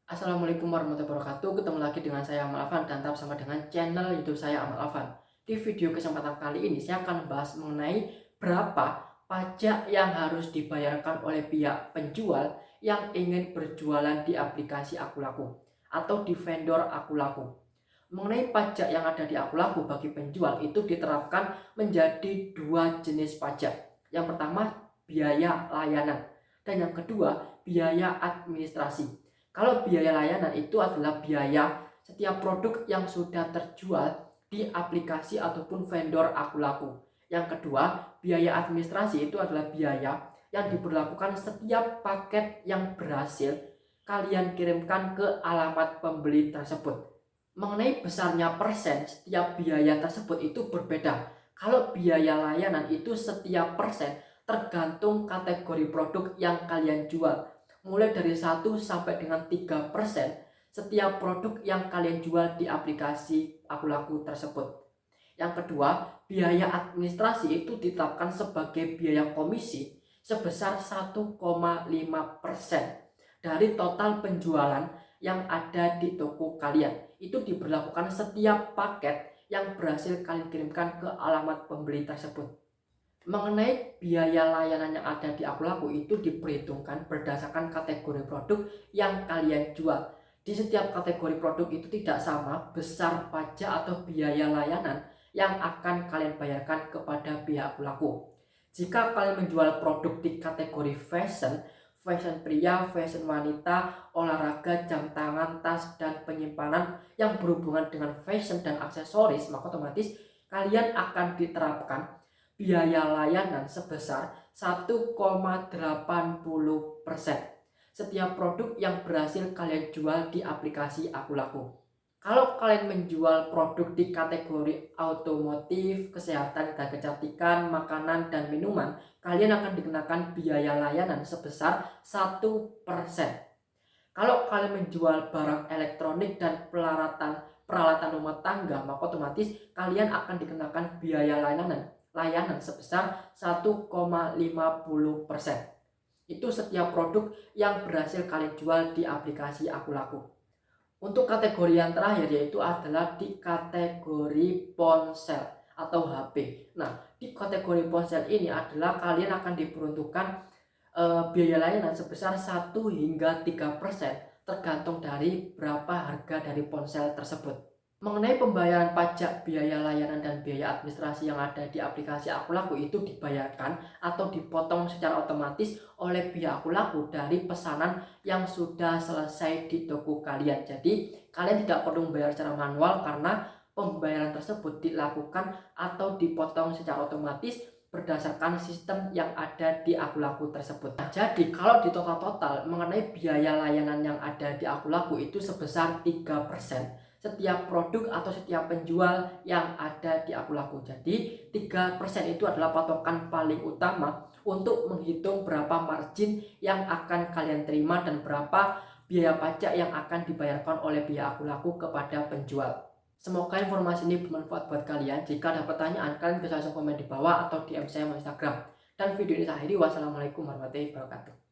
Assalamualaikum warahmatullahi wabarakatuh. Ketemu lagi dengan saya Amal Afan dan tetap sama dengan channel YouTube saya Amal Afan. Di video kesempatan kali ini saya akan membahas mengenai berapa pajak yang harus dibayarkan oleh pihak penjual yang ingin berjualan di aplikasi Akulaku atau di vendor Akulaku. Mengenai pajak yang ada di Akulaku bagi penjual itu diterapkan menjadi dua jenis pajak. Yang pertama biaya layanan dan yang kedua biaya administrasi. Kalau biaya layanan itu adalah biaya setiap produk yang sudah terjual di aplikasi ataupun vendor Akulaku. Yang kedua, biaya administrasi itu adalah biaya yang diberlakukan setiap paket yang berhasil kalian kirimkan ke alamat pembeli tersebut. Mengenai besarnya persen setiap biaya tersebut itu berbeda. Kalau biaya layanan itu setiap persen tergantung kategori produk yang kalian jual, mulai dari 1 sampai dengan 3% setiap produk yang kalian jual di aplikasi Akulaku tersebut. Yang kedua, biaya administrasi itu ditetapkan sebagai biaya komisi sebesar 1,5% dari total penjualan yang ada di toko kalian. Itu diberlakukan setiap paket yang berhasil kalian kirimkan ke alamat pembeli tersebut. Mengenai biaya layanan yang ada di Akulaku itu diperhitungkan berdasarkan kategori produk yang kalian jual. Di setiap kategori produk itu tidak sama besar pajak atau biaya layanan yang akan kalian bayarkan kepada pihak Akulaku. Jika kalian menjual produk di kategori fashion, fashion pria, fashion wanita, olahraga, jam tangan, tas, dan penyimpanan yang berhubungan dengan fashion dan aksesoris, maka otomatis kalian akan diterapkan biaya layanan sebesar 1,80% setiap produk yang berhasil kalian jual di aplikasi Akulaku. Kalau kalian menjual produk di kategori otomotif, kesehatan dan kecantikan, makanan dan minuman, kalian akan dikenakan biaya layanan sebesar 1%. Kalau kalian menjual barang elektronik dan peralatan rumah tangga, maka otomatis kalian akan dikenakan biaya layanan sebesar 1,50%. Itu setiap produk yang berhasil kalian jual di aplikasi Akulaku. Untuk kategori yang terakhir yaitu adalah di kategori ponsel atau HP. Nah, di kategori ponsel ini adalah kalian akan diperuntukkan biaya layanan sebesar 1 hingga 3% tergantung dari berapa harga dari ponsel tersebut. Mengenai pembayaran pajak, biaya layanan dan biaya administrasi yang ada di aplikasi Akulaku itu dibayarkan atau dipotong secara otomatis oleh pihak Akulaku dari pesanan yang sudah selesai di toko kalian. Jadi kalian tidak perlu membayar secara manual karena pembayaran tersebut dilakukan atau dipotong secara otomatis berdasarkan sistem yang ada di Akulaku tersebut. Nah, jadi kalau di total mengenai biaya layanan yang ada di Akulaku itu sebesar 3% setiap produk atau setiap penjual yang ada di Akulaku. Jadi 3% itu adalah patokan paling utama untuk menghitung berapa margin yang akan kalian terima dan berapa biaya pajak yang akan dibayarkan oleh pihak Akulaku kepada penjual. Semoga informasi ini bermanfaat buat kalian. Jika ada pertanyaan, kalian bisa langsung komen di bawah atau DM saya di Instagram. Dan video ini saya akhiri. Wassalamualaikum warahmatullahi wabarakatuh.